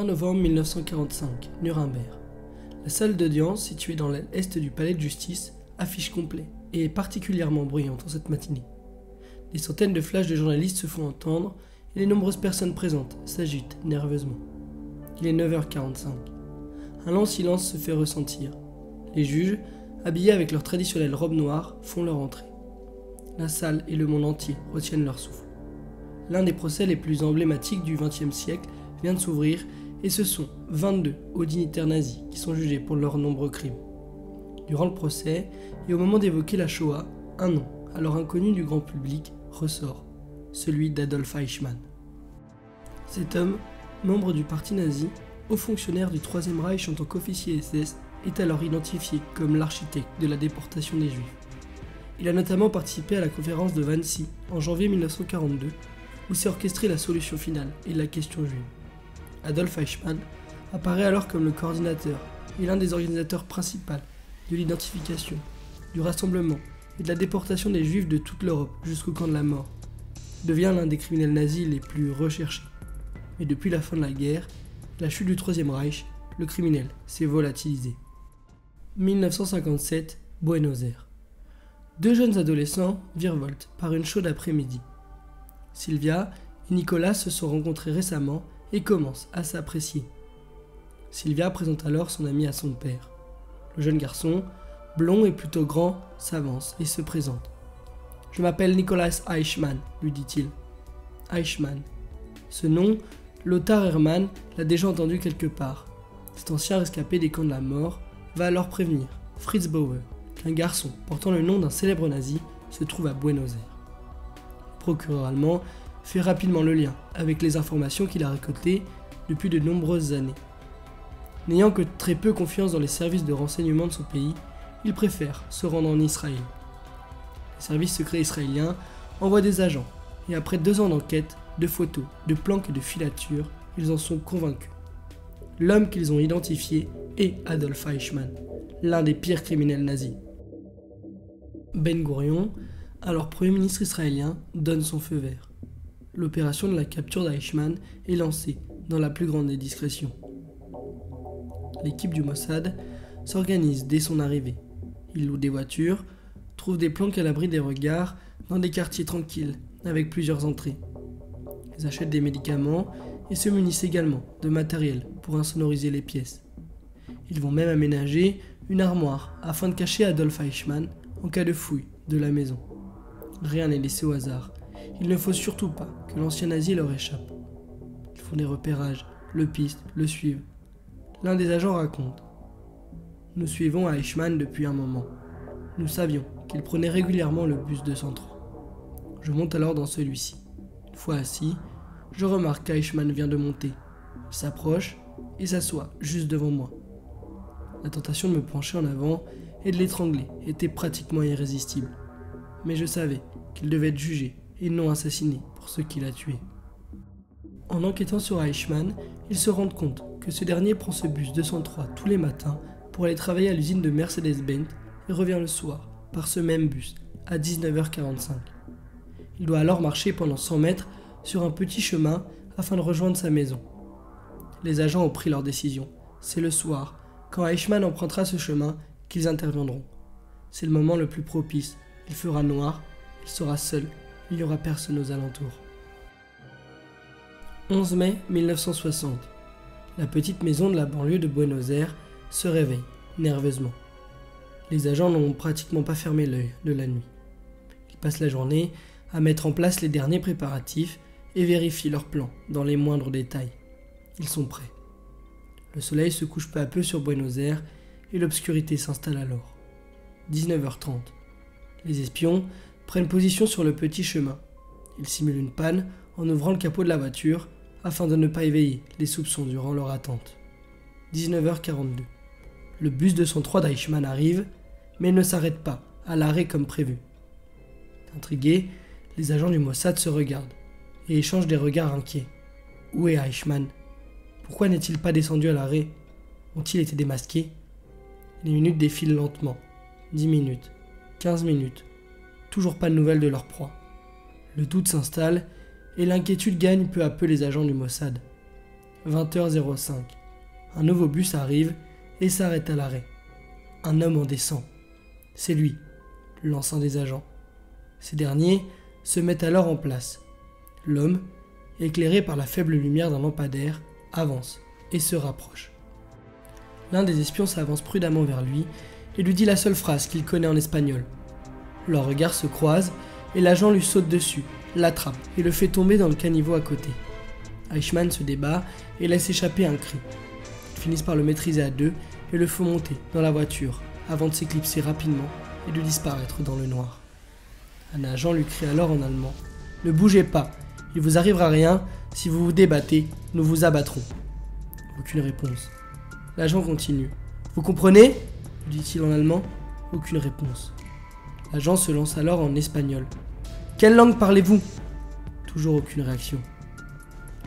20 novembre 1945, Nuremberg. La salle d'audience, située dans l'aile est du palais de justice, affiche complet et est particulièrement bruyante en cette matinée. Des centaines de flashs de journalistes se font entendre et les nombreuses personnes présentes s'agitent nerveusement. Il est 9h45. Un long silence se fait ressentir. Les juges, habillés avec leur traditionnelle robe noire, font leur entrée. La salle et le monde entier retiennent leur souffle. L'un des procès les plus emblématiques du XXe siècle vient de s'ouvrir et ce sont 22 hauts dignitaires nazis qui sont jugés pour leurs nombreux crimes. Durant le procès, et au moment d'évoquer la Shoah, un nom, alors inconnu du grand public, ressort, celui d'Adolf Eichmann. Cet homme, membre du parti nazi, haut fonctionnaire du Troisième Reich en tant qu'officier SS, est alors identifié comme l'architecte de la déportation des Juifs. Il a notamment participé à la conférence de Wannsee en janvier 1942, où s'est orchestrée la solution finale et la question juive. Adolf Eichmann apparaît alors comme le coordinateur et l'un des organisateurs principaux de l'identification, du rassemblement et de la déportation des Juifs de toute l'Europe jusqu'au camp de la mort. Il devient l'un des criminels nazis les plus recherchés. Mais depuis la fin de la guerre, la chute du Troisième Reich, le criminel s'est volatilisé. 1957, Buenos Aires. Deux jeunes adolescents virevoltent par une chaude après-midi. Sylvia et Nicolas se sont rencontrés récemment et commencent à s'apprécier. Sylvia présente alors son ami à son père. Le jeune garçon, blond et plutôt grand, s'avance et se présente. « Je m'appelle Nicolas Eichmann », lui dit-il. Eichmann. Ce nom, Lothar Hermann l'a déjà entendu quelque part. Cet ancien rescapé des camps de la mort va alors prévenir Fritz Bauer qu'un garçon portant le nom d'un célèbre nazi se trouve à Buenos Aires. Le procureur allemand fait rapidement le lien avec les informations qu'il a récoltées depuis de nombreuses années. N'ayant que très peu confiance dans les services de renseignement de son pays, il préfère se rendre en Israël. Les services secrets israéliens envoient des agents et après 2 ans d'enquête, de photos, de planques et de filatures, ils en sont convaincus. L'homme qu'ils ont identifié est Adolf Eichmann, l'un des pires criminels nazis. Ben Gourion, alors Premier ministre israélien, donne son feu vert. L'opération de la capture d'Eichmann est lancée dans la plus grande des discrétions. L'équipe du Mossad s'organise dès son arrivée. Ils louent des voitures, trouvent des planques à l'abri des regards dans des quartiers tranquilles avec plusieurs entrées. Ils achètent des médicaments et se munissent également de matériel pour insonoriser les pièces. Ils vont même aménager une armoire afin de cacher Adolf Eichmann en cas de fouille de la maison. Rien n'est laissé au hasard. Il ne faut surtout pas que l'ancien nazi leur échappe. Ils font des repérages, le pistent, le suivent. L'un des agents raconte « Nous suivons Eichmann depuis un moment. Nous savions qu'il prenait régulièrement le bus 203. Je monte alors dans celui-ci. Une fois assis, je remarque qu'Eichmann vient de monter. Il s'approche et s'assoit juste devant moi. La tentation de me pencher en avant et de l'étrangler était pratiquement irrésistible. Mais je savais qu'il devait être jugé et non assassiné pour ce qu'il a tué. En enquêtant sur Eichmann, ils se rendent compte que ce dernier prend ce bus 203 tous les matins pour aller travailler à l'usine de Mercedes-Benz et revient le soir par ce même bus à 19h45. Il doit alors marcher pendant 100 mètres sur un petit chemin afin de rejoindre sa maison. Les agents ont pris leur décision. C'est le soir, quand Eichmann empruntera ce chemin, qu'ils interviendront. C'est le moment le plus propice. Il fera noir, il sera seul, il n'y aura personne aux alentours. 11 mai 1960. La petite maison de la banlieue de Buenos Aires se réveille, nerveusement. Les agents n'ont pratiquement pas fermé l'œil de la nuit. Ils passent la journée à mettre en place les derniers préparatifs et vérifient leurs plans dans les moindres détails. Ils sont prêts. Le soleil se couche peu à peu sur Buenos Aires et l'obscurité s'installe alors. 19h30. Les espions prennent position sur le petit chemin. Ils simulent une panne en ouvrant le capot de la voiture afin de ne pas éveiller les soupçons durant leur attente. 19h42. Le bus 203 d'Eichmann arrive, mais ne s'arrête pas à l'arrêt comme prévu. Intrigués, les agents du Mossad se regardent et échangent des regards inquiets. Où est Eichmann? Pourquoi n'est-il pas descendu à l'arrêt? Ont-ils été démasqués? Les minutes défilent lentement. 10 minutes, 15 minutes. Toujours pas de nouvelles de leur proie. Le doute s'installe et l'inquiétude gagne peu à peu les agents du Mossad. 20h05. Un nouveau bus arrive et s'arrête à l'arrêt. Un homme en descend. C'est lui, lance un des agents. Ces derniers se mettent alors en place. L'homme, éclairé par la faible lumière d'un lampadaire, avance et se rapproche. L'un des espions s'avance prudemment vers lui et lui dit la seule phrase qu'il connaît en espagnol. Leurs regards se croisent et l'agent lui saute dessus, l'attrape et le fait tomber dans le caniveau à côté. Eichmann se débat et laisse échapper un cri. Ils finissent par le maîtriser à deux et le font monter dans la voiture avant de s'éclipser rapidement et de disparaître dans le noir. Un agent lui crie alors en allemand « Ne bougez pas, il vous arrivera rien, si vous vous débattez, nous vous abattrons. » Aucune réponse. L'agent continue. « Vous comprenez ?» dit-il en allemand. Aucune réponse. L'agent se lance alors en espagnol. « Quelle langue parlez-vous » Toujours aucune réaction.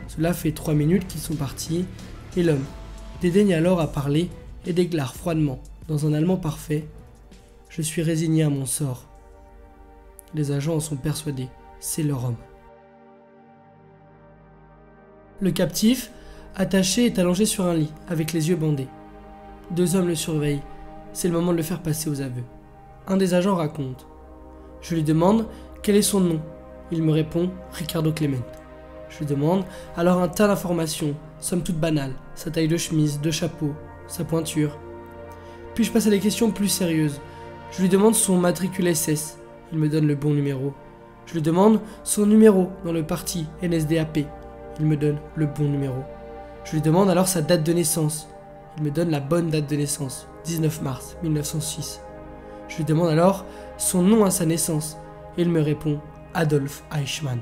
Cela fait 3 minutes qu'ils sont partis, et l'homme dédaigne alors à parler et déclare froidement, dans un allemand parfait, « Je suis résigné à mon sort. » Les agents en sont persuadés, c'est leur homme. Le captif, attaché, est allongé sur un lit, avec les yeux bandés. 2 hommes le surveillent, c'est le moment de le faire passer aux aveux. Un des agents raconte. Je lui demande quel est son nom. Il me répond Ricardo Clement. Je lui demande alors un tas d'informations, somme toute banales, sa taille de chemise, de chapeau, sa pointure. Puis je passe à des questions plus sérieuses. Je lui demande son matricule SS. Il me donne le bon numéro. Je lui demande son numéro dans le parti NSDAP. Il me donne le bon numéro. Je lui demande alors sa date de naissance. Il me donne la bonne date de naissance, 19 mars 1906. Je lui demande alors son nom à sa naissance. Et il me répond Adolf Eichmann.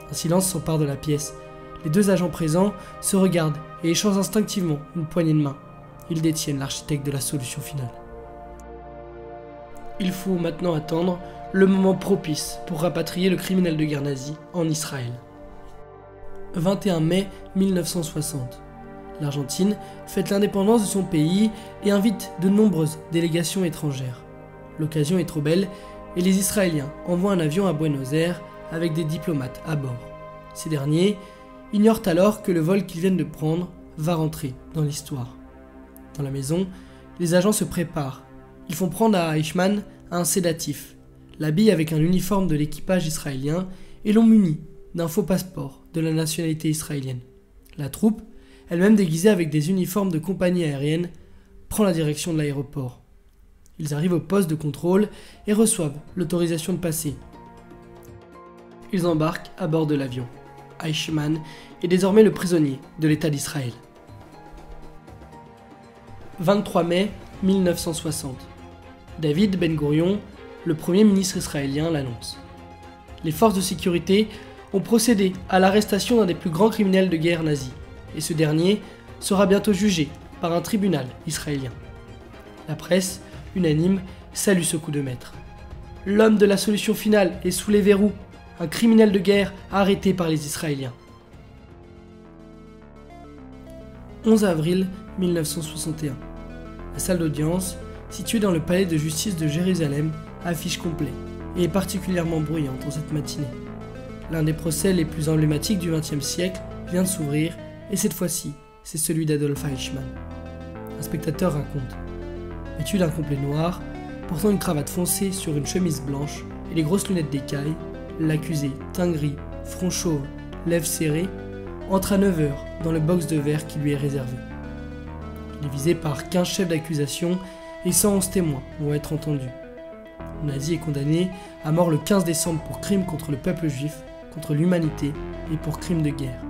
Un silence s'empare de la pièce. Les 2 agents présents se regardent et échangent instinctivement une poignée de main. Ils détiennent l'architecte de la solution finale. Il faut maintenant attendre le moment propice pour rapatrier le criminel de guerre nazi en Israël. 21 mai 1960. L'Argentine fête l'indépendance de son pays et invite de nombreuses délégations étrangères. L'occasion est trop belle et les Israéliens envoient un avion à Buenos Aires avec des diplomates à bord. Ces derniers ignorent alors que le vol qu'ils viennent de prendre va rentrer dans l'histoire. Dans la maison, les agents se préparent. Ils font prendre à Eichmann un sédatif, l'habillent avec un uniforme de l'équipage israélien et l'ont muni d'un faux passeport de la nationalité israélienne. La troupe, elle-même déguisée avec des uniformes de compagnie aérienne, prend la direction de l'aéroport. Ils arrivent au poste de contrôle et reçoivent l'autorisation de passer. Ils embarquent à bord de l'avion. Eichmann est désormais le prisonnier de l'État d'Israël. 23 mai 1960. David Ben-Gourion, le premier ministre israélien, l'annonce. Les forces de sécurité ont procédé à l'arrestation d'un des plus grands criminels de guerre nazis, et ce dernier sera bientôt jugé par un tribunal israélien. La presse, unanime, salue ce coup de maître. L'homme de la solution finale est sous les verrous, un criminel de guerre arrêté par les Israéliens. 11 avril 1961. La salle d'audience, située dans le palais de justice de Jérusalem, affiche complet et est particulièrement bruyante en cette matinée. L'un des procès les plus emblématiques du XXe siècle vient de s'ouvrir et cette fois-ci, c'est celui d'Adolf Eichmann. Un spectateur raconte. Vêtu d'un complet noir, portant une cravate foncée sur une chemise blanche et les grosses lunettes d'écaille, l'accusé, teint gris, front chauve, lèvres serrées, entre à 9h dans le box de verre qui lui est réservé. Il est visé par 15 chefs d'accusation et 111 témoins vont être entendus. Le nazi est condamné à mort le 15 décembre pour crime contre le peuple juif, contre l'humanité et pour crime de guerre.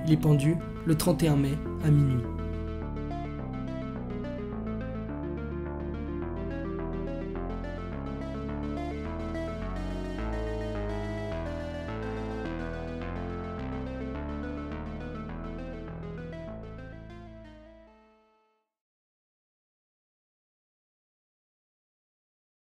Il est pendu le 31 mai à minuit.